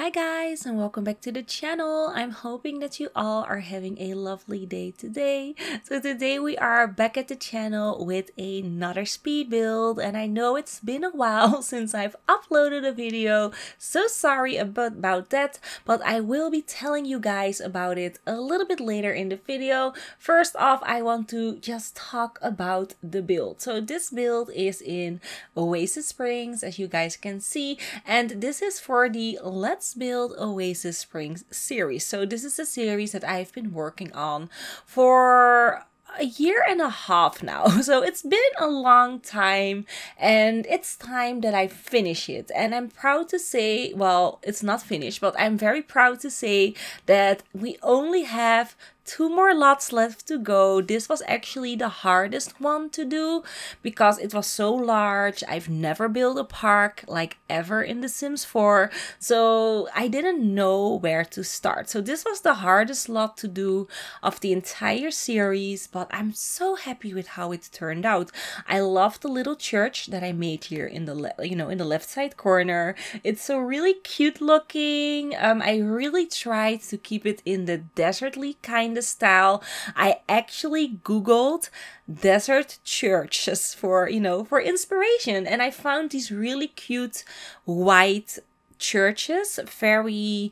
Hi guys, and welcome back to the channel. I'm hoping that you all are having a lovely day today. So today we are back at the channel with another speed build, and I know it's been a while since I've uploaded a video. So sorry about that, but I will be telling you guys about it a little bit later in the video. First off, I want to just talk about the build. So this build is in Oasis Springs, as you guys can see, and this is for the Let's Build Oasis Springs series. So this is a series that I've been working on for a year and a half now. So it's been a long time, and it's time that I finish it. And I'm proud to say, well, it's not finished, but I'm very proud to say that we only have 2 more lots left to go. This was actually the hardest one to do because it was so large. I've never built a park like ever in The Sims 4, so I didn't know where to start. So this was the hardest lot to do of the entire series, but I'm so happy with how it turned out. I love the little church that I made here in the in the left side corner. It's so really cute looking. I really tried to keep it in the desertly kind of style. I actually googled desert churches for inspiration, and I found these really cute white churches, very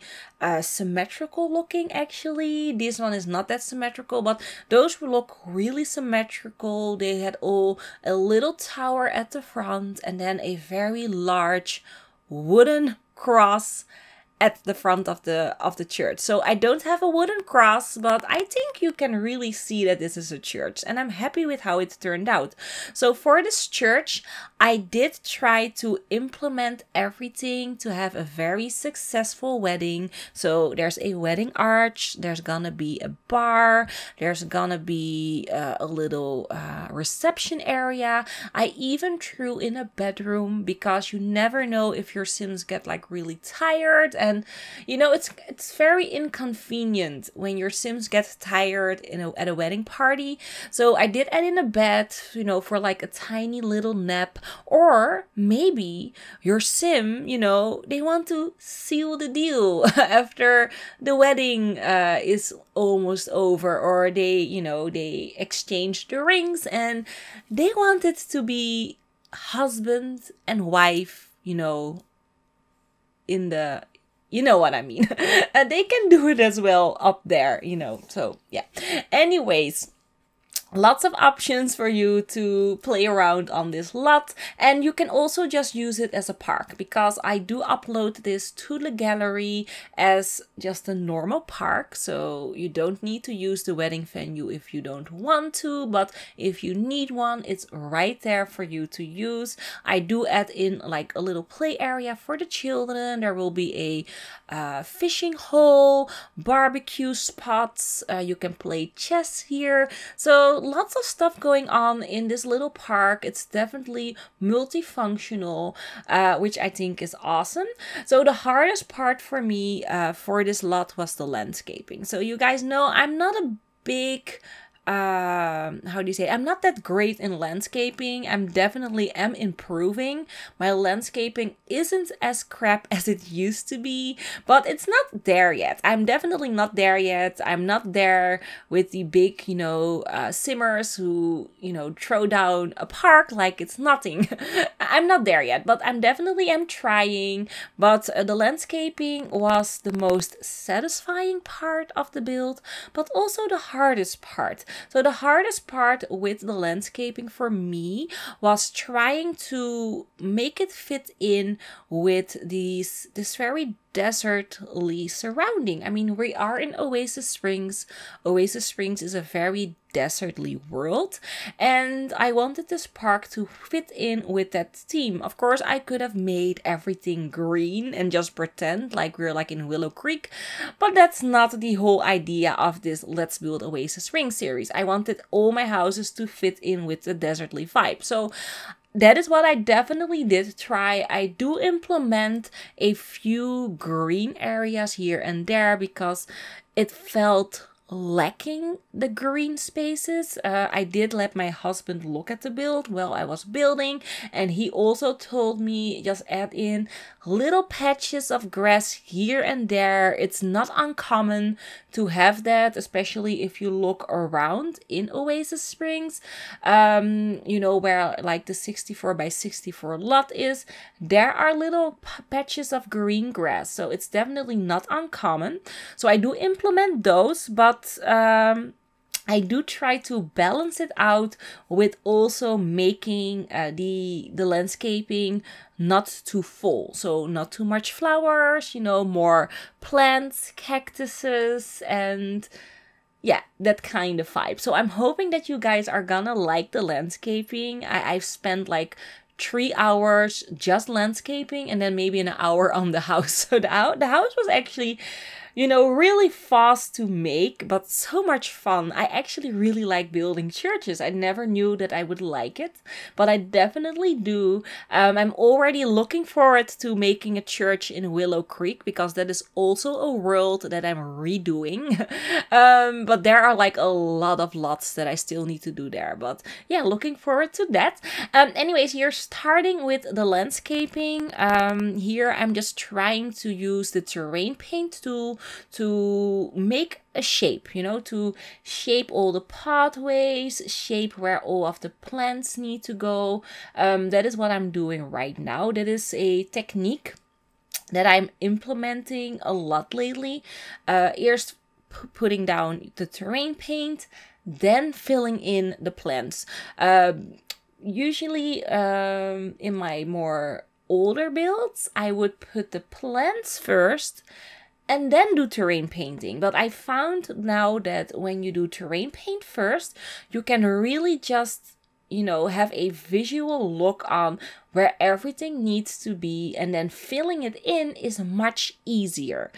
symmetrical looking. Actually, this one is not that symmetrical, but those look really symmetrical. They had all a little tower at the front and then a very large wooden cross at the front of the church. So I don't have a wooden cross, but I think you can really see that this is a church, and I'm happy with how it turned out. So for this church, I did try to implement everything to have a very successful wedding. So there's a wedding arch, there's gonna be a bar, there's gonna be a little reception area. I even threw in a bedroom because you never know if your Sims get like really tired. And it's very inconvenient when your Sims get tired at a wedding party. So I did add in a bed, for like a tiny little nap. Or maybe your Sim, they want to seal the deal after the wedding is almost over, or they exchange the rings and they want it to be husband and wife, in the, you know what I mean. They can do it as well up there, so yeah. Anyways, lots of options for you to play around on this lot, and you can also just use it as a park, because I do upload this to the gallery as just a normal park. So you don't need to use the wedding venue if you don't want to, but if you need one, it's right there for you to use. I do add in like a little play area for the children. There will be a fishing hole, barbecue spots, you can play chess here. So lots of stuff going on in this little park. It's definitely multifunctional, which I think is awesome. So the hardest part for me for this lot was the landscaping. So you guys know I'm not a big I'm not that great in landscaping. I'm definitely improving. My landscaping isn't as crap as it used to be, but it's not there yet. I'm definitely not there yet. I'm not there with the big, simmers who, throw down a park like it's nothing. I'm not there yet, but I'm definitely trying. But the landscaping was the most satisfying part of the build, but also the hardest part. So the hardest part with the landscaping for me was trying to make it fit in with this very desertly surrounding. I mean, we are in Oasis Springs. Oasis Springs is a very desertly world, and I wanted this park to fit in with that theme. Of course, I could have made everything green and just pretend like we're like in Willow Creek, but that's not the whole idea of this Let's Build Oasis Springs series. I wanted all my houses to fit in with the desertly vibe. So that is what I definitely did try. I do implement a few green areas here and there because it felt lacking the green spaces. I did let my husband look at the build while I was building, and he also told me just add in little patches of grass here and there. It's not uncommon to have that, especially if you look around in Oasis Springs, you know, where like the 64 by 64 lot is. There are little patches of green grass, so it's definitely not uncommon. So I do implement those, but I do try to balance it out with also making the landscaping not too full. So not too much flowers, you know, more plants, cactuses, and yeah, that kind of vibe. So I'm hoping that you guys are gonna like the landscaping. I've spent like 3 hours just landscaping and then maybe an hour on the house. So the house was actually, you know, really fast to make, but so much fun. I actually really like building churches. I never knew that I would like it, but I definitely do. I'm already looking forward to making a church in Willow Creek because that is also a world that I'm redoing. But there are like a lot of lots that I still need to do there. But yeah, looking forward to that. Anyways, you're starting with the landscaping. Here I'm just trying to use the terrain paint tool to make a shape, you know, to shape all the pathways, shape where all of the plants need to go. That is what I'm doing right now. That is a technique that I'm implementing a lot lately. First putting down the terrain paint, then filling in the plants. Usually in my more older builds, I would put the plants first and then do terrain painting. But I found now that when you do terrain paint first, you can really just, you know, have a visual look on where everything needs to be, and then filling it in is much easier.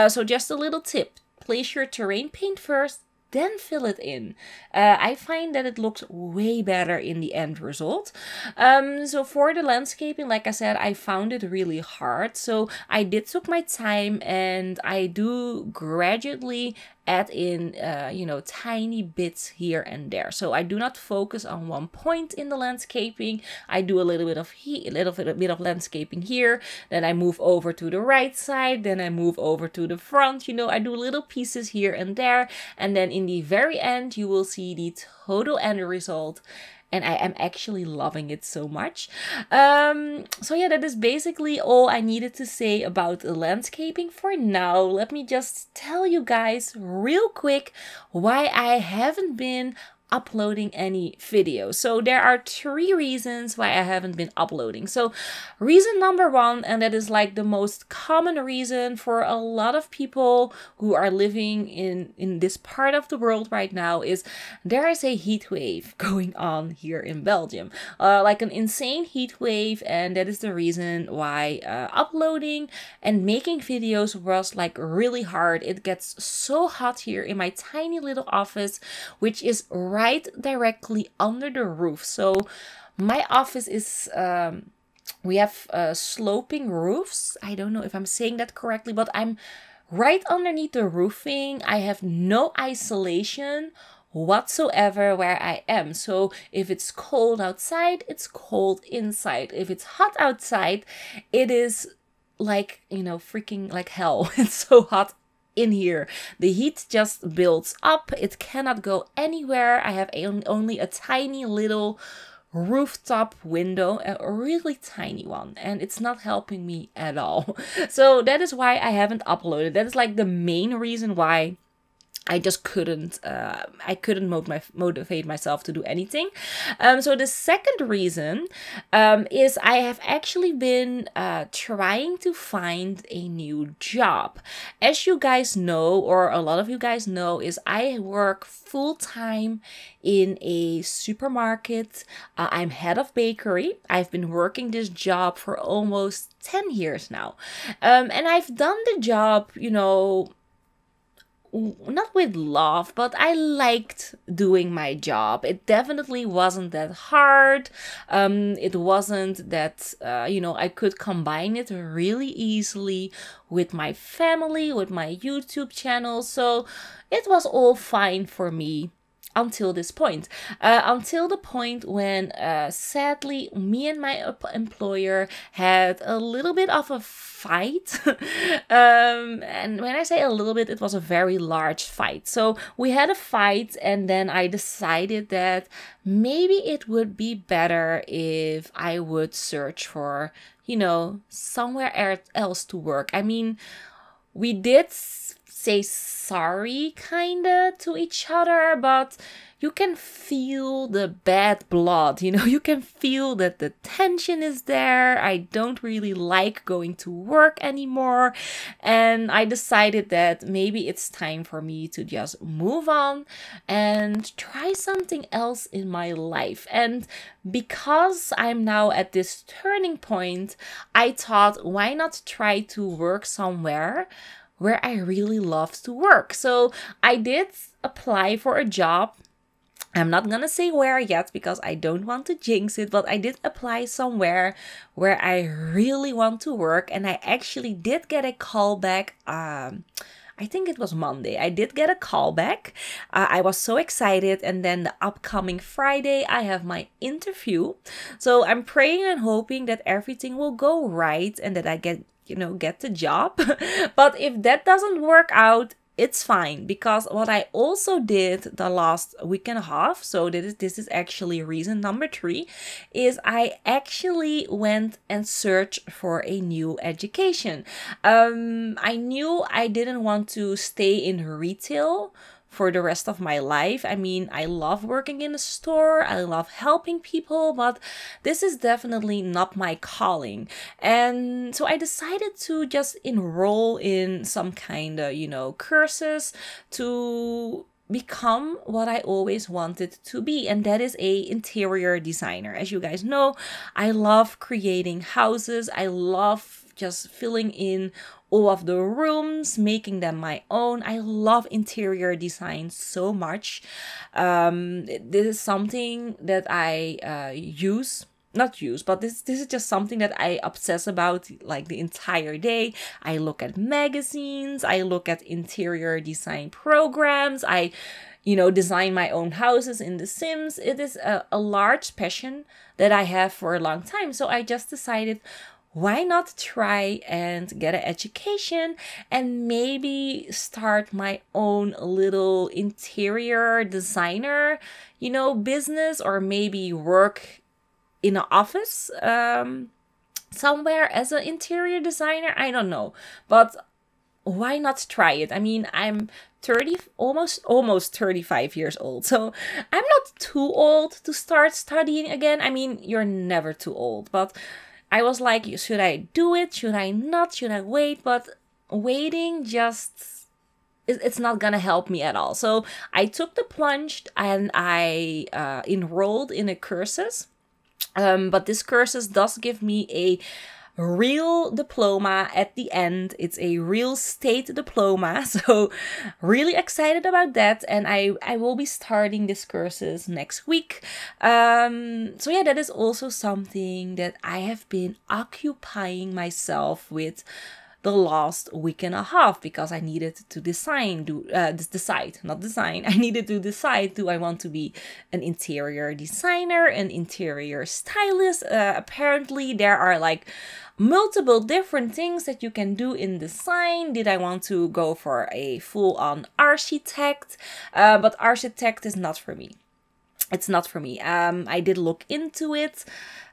So just a little tip, place your terrain paint first, then fill it in. I find that it looks way better in the end result. So for the landscaping, like I said, I found it really hard. So I did took my time, and I do gradually add in, you know, tiny bits here and there. So I do not focus on one point in the landscaping. I do a little bit of landscaping here. Then I move over to the right side. Then I move over to the front. You know, I do little pieces here and there. And then in the very end, you will see the total end result. And I am actually loving it so much. So yeah, that is basically all I needed to say about the landscaping for now. Let me just tell you guys real quick why I haven't been uploading any videos. So there are 3 reasons why I haven't been uploading. So reason number 1, and that is like the most common reason for a lot of people who are living in this part of the world right now, is there is a heat wave going on here in Belgium, like an insane heat wave, and that is the reason why uploading and making videos was like really hard. It gets so hot here in my tiny little office, which is right directly under the roof. So my office is we have sloping roofs. I don't know if I'm saying that correctly, but I'm right underneath the roofing. I have no isolation whatsoever where I am. So if it's cold outside, it's cold inside. If it's hot outside, it is like, you know, freaking like hell. It's so hot in here. The heat just builds up. It cannot go anywhere. I have only a tiny little rooftop window, a really tiny one, and it's not helping me at all. So that is why I haven't uploaded. That is like the main reason why I just couldn't, motivate myself to do anything. So the second reason is I have actually been trying to find a new job. As you guys know, or a lot of you guys know, is I work full-time in a supermarket. I'm head of bakery. I've been working this job for almost 10 years now. And I've done the job, you know, not with love, but I liked doing my job. It definitely wasn't that hard. It wasn't that, you know, I could combine it really easily with my family, with my YouTube channel. So it was all fine for me until this point. Until the point when, sadly, me and my employer had a little bit of a fight. And when I say a little bit, it was a very large fight. So we had a fight, and then I decided that maybe it would be better if I would search for, you know, somewhere else to work. I mean, we did say sorry kinda to each other, but you can feel the bad blood, you know, you can feel that the tension is there. I don't really like going to work anymore, and I decided that maybe it's time for me to just move on and try something else in my life. And because I'm now at this turning point, I thought, why not try to work somewhere where I really love to work? So I did apply for a job. I'm not gonna say where yet because I don't want to jinx it, but I did apply somewhere where I really want to work, and I actually did get a call back. I think it was Monday. I did get a call back. I was so excited, and then the upcoming Friday, I have my interview. So I'm praying and hoping that everything will go right and that I get the job. But if that doesn't work out, it's fine, because what I also did the last week and a half, so this is actually reason number 3, is I actually went and searched for a new education. I knew I didn't want to stay in retail for the rest of my life. I mean, I love working in a store, I love helping people, but this is definitely not my calling. And so I decided to just enroll in some kind of, courses to become what I always wanted to be, and that is a interior designer. As you guys know, I love creating houses. I love just filling in all of the rooms, making them my own. I love interior design so much. This is something that I this is just something that I obsess about like the entire day. I look at magazines, I look at interior design programs, I design my own houses in The Sims. It is a large passion that I have for a long time. So I just decided, why not try and get an education and maybe start my own little interior designer, business, or maybe work in an office somewhere as an interior designer. I don't know, but why not try it? I mean, I'm 30, almost 35 years old, so I'm not too old to start studying again. I mean, you're never too old, but I was like, should I do it? Should I not? Should I wait? But waiting it's not gonna help me at all. So I took the plunge and I enrolled in a courses. But this courses does give me a real diploma at the end. It's a real state diploma, so really excited about that, and I will be starting this courses next week. So yeah, that is also something that I have been occupying myself with the last week and a half, because I needed to decide, I needed to decide, do I want to be an interior designer, an interior stylist? Apparently there are like multiple different things that you can do in design. Did I want to go for a full-on architect? But architect is not for me. It's not for me. I did look into it.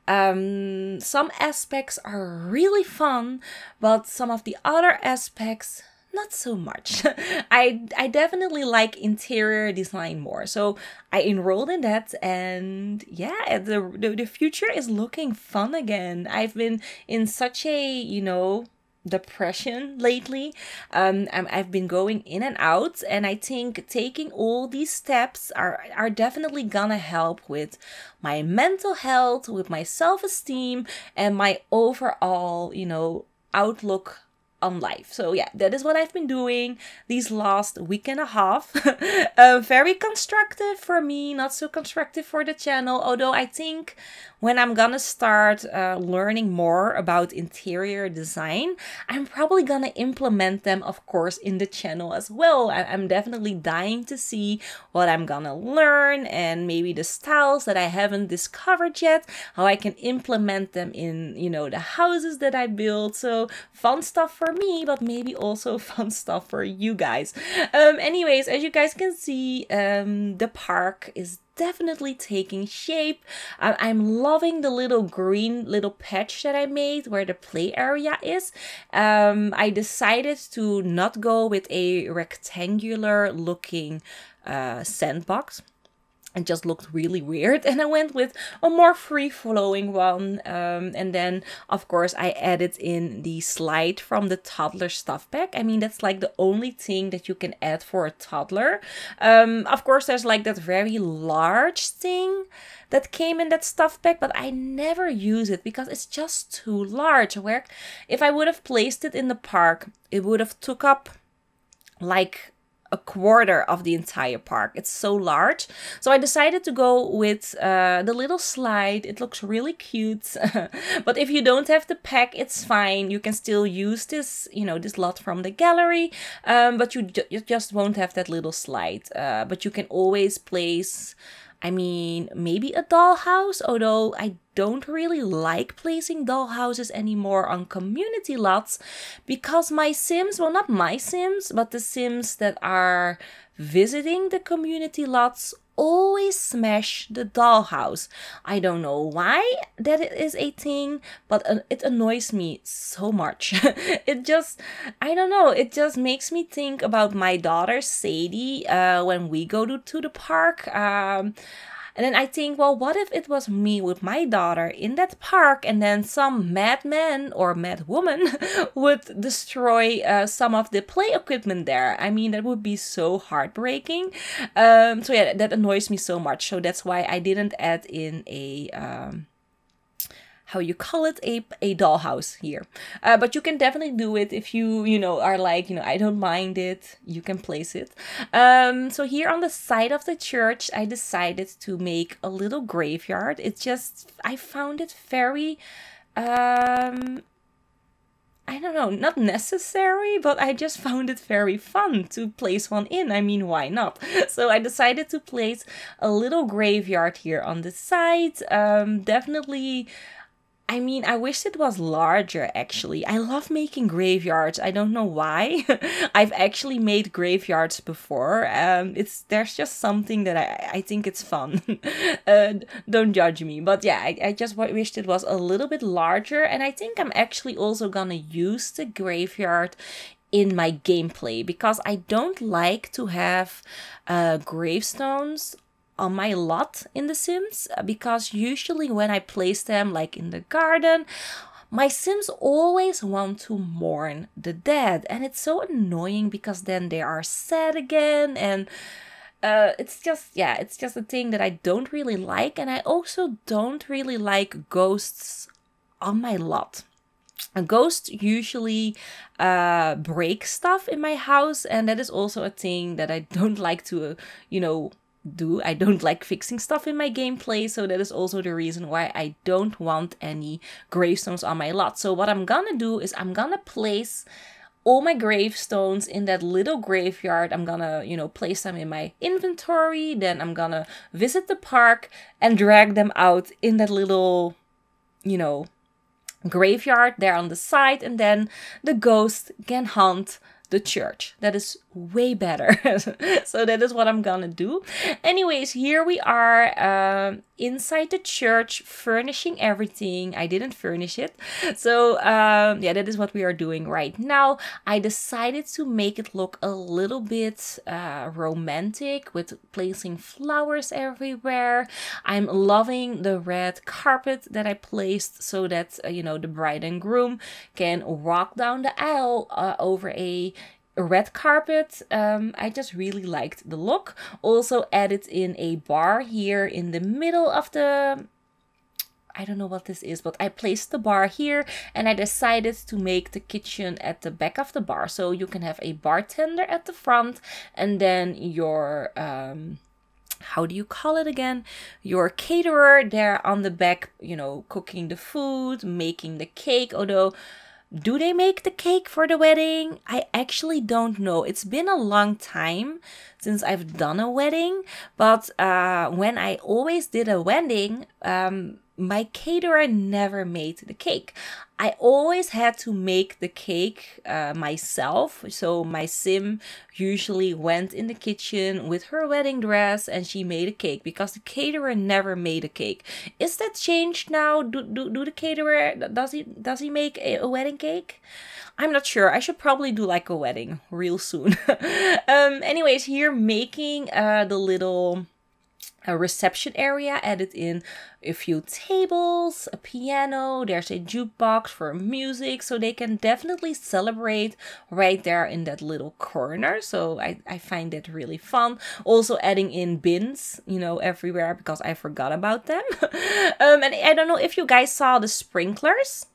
Some aspects are really fun, but some of the other aspects, not so much. I definitely like interior design more. So I enrolled in that, and yeah, the future is looking fun again. I've been in such a, depression lately. I've been going in and out, and I think taking all these steps are definitely gonna help with my mental health, with my self-esteem, and my overall, outlook on life. So yeah, that is what I've been doing these last week and a half. Very constructive for me, not so constructive for the channel, although I think when I'm gonna start learning more about interior design, I'm probably gonna implement them, of course, in the channel as well. I'm definitely dying to see what I'm gonna learn and maybe the styles that I haven't discovered yet, how I can implement them in, you know, the houses that I build. So fun stuff for me, but maybe also fun stuff for you guys. Anyways, as you guys can see, the park is definitely taking shape. I'm loving the little green little patch that I made where the play area is. I decided to not go with a rectangular looking sandbox. It just looked really weird, and I went with a more free-flowing one. And then, of course, I added in the slide from the toddler stuff pack. I mean, that's like the only thing that you can add for a toddler. Of course, there's like that very large thing that came in that stuff pack, but I never use it because it's just too large. Where if I would have placed it in the park, it would have took up like a quarter of the entire park. It's so large. So I decided to go with the little slide. It looks really cute. But if you don't have the pack, it's fine. You can still use this, you know, this lot from the gallery. But you just won't have that little slide. But you can always place, I mean, maybe a dollhouse, although I don't really like placing dollhouses anymore on community lots because my Sims, well, not my Sims, but the Sims that are visiting the community lots always smash the dollhouse. I don't know why that is a thing, but it annoys me so much. It just, I don't know, it just makes me think about my daughter Sadie when we go to the park. And then I think, well, what if it was me with my daughter in that park and then some madman or mad woman would destroy some of the play equipment there? I mean, that would be so heartbreaking. So yeah, that annoys me so much. So that's why I didn't add in a how you call it, a dollhouse here. But you can definitely do it if you know, are like, you know, I don't mind it, you can place it. So here on the side of the church, I decided to make a little graveyard. It's just, I found it very, I don't know, not necessary, but I just found it very fun to place one in. I mean, why not? So I decided to place a little graveyard here on the side. Definitely, I mean, I wish it was larger, actually. I love making graveyards. I don't know why. I've actually made graveyards before. There's just something that I think it's fun. Don't judge me. But yeah, I just wished it was a little bit larger. And I think I'm actually also gonna use the graveyard in my gameplay because I don't like to have gravestones on my lot in The Sims, because usually when I place them like in the garden, my Sims always want to mourn the dead, and it's so annoying because then they are sad again, and it's just, yeah, it's just a thing that I don't really like. And I also don't really like ghosts on my lot. A ghost usually breaks stuff in my house, and that is also a thing that I don't like to, you know, do. I don't like fixing stuff in my gameplay, so that is also the reason why I don't want any gravestones on my lot. So what I'm gonna do is I'm gonna place all my gravestones in that little graveyard. I'm gonna, you know, place them in my inventory, then I'm gonna visit the park and drag them out in that little, you know, graveyard there on the side, and then the ghost can haunt the church. That is way better. So that is what I'm gonna do. Anyways, here we are inside the church, furnishing everything. I didn't furnish it. So yeah, that is what we are doing right now. I decided to make it look a little bit romantic with placing flowers everywhere. I'm loving the red carpet that I placed so that, you know, the bride and groom can walk down the aisle over a red carpet. I just really liked the look. Also added in a bar here in the middle of the I don't know what this is, but I placed the bar here and I decided to make the kitchen at the back of the bar. So you can have a bartender at the front and then your, how do you call it again? Your caterer there on the back, you know, cooking the food, making the cake. Although, do they make the cake for the wedding? I actually don't know. It's been a long time since I've done a wedding. But when I always did a wedding, my caterer never made the cake. I always had to make the cake myself. So my sim usually went in the kitchen with her wedding dress and she made a cake because the caterer never made a cake. Is that changed now? Do the caterer, does he make a wedding cake? I'm not sure. I should probably do like a wedding real soon. Anyways, here making the little reception area, added in a few tables, a piano, there's a jukebox for music, so they can definitely celebrate right there in that little corner. So I find that really fun. Also adding in bins, you know, everywhere because I forgot about them. And I don't know if you guys saw the sprinklers.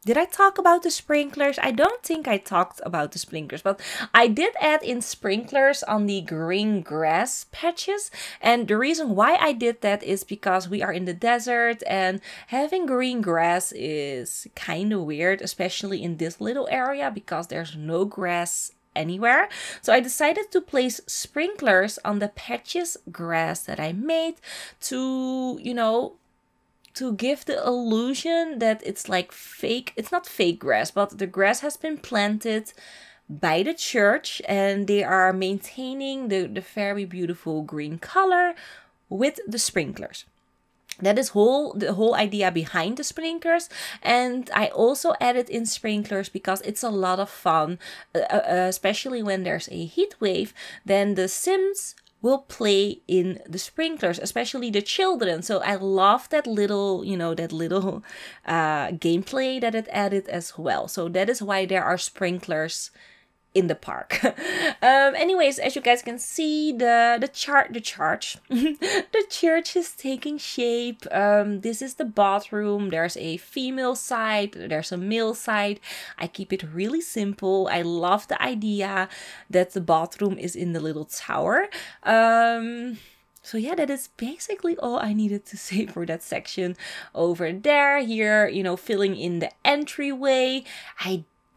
Did I talk about the sprinklers? I don't think I talked about the sprinklers, but I did add in sprinklers on the green grass patches. And the reason why I did that is because we are in the desert and having green grass is kind of weird, especially in this little area because there's no grass anywhere. So I decided to place sprinklers on the patches grass that I made to, you know, to give the illusion that it's like fake. It's not fake grass, but the grass has been planted by the church and they are maintaining the very beautiful green color with the sprinklers. That is the whole idea behind the sprinklers. And I also added in sprinklers because it's a lot of fun, especially when there's a heat wave. Then the Sims will play in the sprinklers, especially the children. So I love that little, you know, that little gameplay that it added as well. So that is why there are sprinklers in the park. Anyways, as you guys can see, the church is taking shape. This is the bathroom. There's a female side, there's a male side. I keep it really simple. I love the idea that the bathroom is in the little tower. So yeah, that is basically all I needed to say for that section over there. Here, you know, filling in the entryway.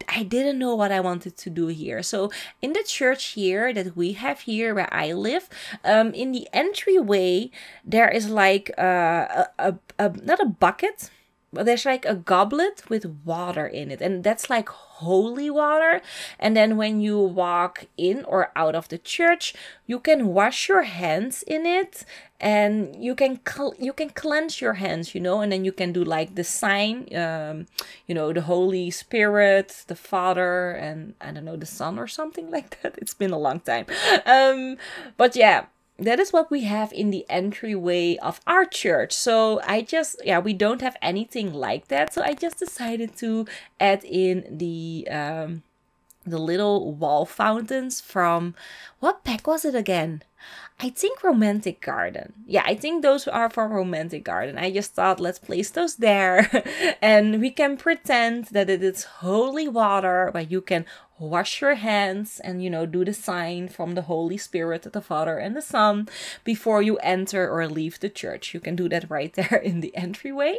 I didn't know what I wanted to do here. So in the church here that we have here where I live, in the entryway, there is like not a bucket, but there's like a goblet with water in it. And that's like holy water. And then when you walk in or out of the church, you can wash your hands in it. And you can cleanse your hands, you know, and then you can do like the sign, you know, the Holy Spirit, the Father, and I don't know, the Son or something like that. It's been a long time. But yeah, that is what we have in the entryway of our church. So we don't have anything like that. So I just decided to add in the little wall fountains from, what pack was it again? I think Romantic Garden. Yeah, I think those are for Romantic Garden. I just thought, let's place those there. And we can pretend that it is holy water, but you can wash your hands and, you know, do the sign from the Holy Spirit, the Father and the Son before you enter or leave the church. You can do that right there in the entryway.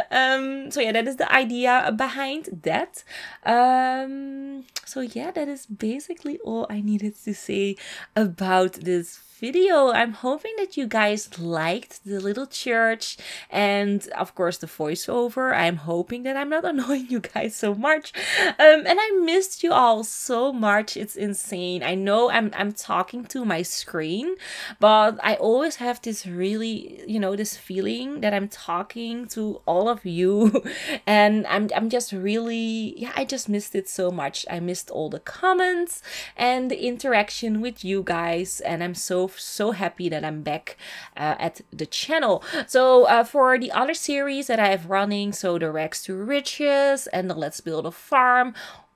So yeah, that is the idea behind that. So yeah, that is basically all I needed to say about this video. I'm hoping that you guys liked the little church and of course the voiceover. I'm hoping that I'm not annoying you guys so much. And I missed you all so much. It's insane. I know I'm talking to my screen, but I always have this really, you know, this feeling that I'm talking to all of you. And I'm just really, yeah, I just missed it so much. I missed all the comments and the interaction with you guys, and I'm so happy that I'm back at the channel. So for the other series that I have running, so the Rags to Riches and the Let's Build a Farm,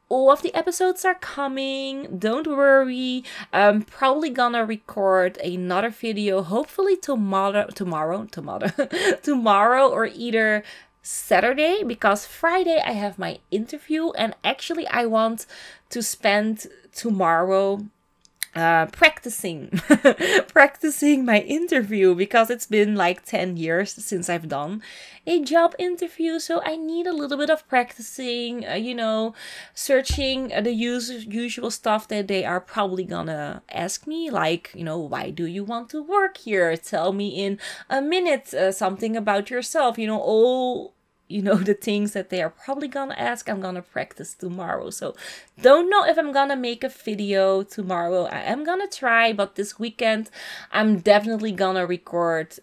all of the episodes are coming. Don't worry. I'm probably gonna record another video, hopefully tomorrow or either Saturday, because Friday I have my interview, and actually I want to spend tomorrow practicing practicing my interview, because it's been like 10 years since I've done a job interview, so I need a little bit of practicing, you know, searching the usual stuff that they are probably gonna ask me, like, you know, why do you want to work here, tell me in a minute something about yourself, you know, all, you know, the things that they are probably gonna ask. I'm gonna practice tomorrow. So don't know if I'm gonna make a video tomorrow. I am gonna try, but this weekend I'm definitely gonna record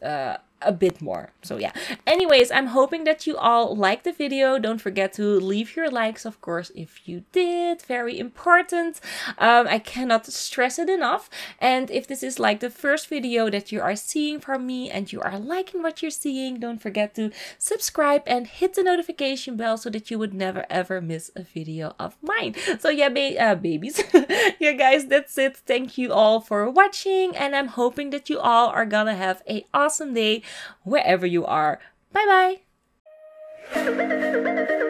a bit more. So yeah, anyways, I'm hoping that you all liked the video. Don't forget to leave your likes, of course, if you did. Very important. I cannot stress it enough. And if this is like the first video that you are seeing from me and you are liking what you're seeing, don't forget to subscribe and hit the notification bell so that you would never ever miss a video of mine. So yeah, babies. Yeah, guys, that's it. Thank you all for watching, and I'm hoping that you all are gonna have an awesome day wherever you are. Bye bye.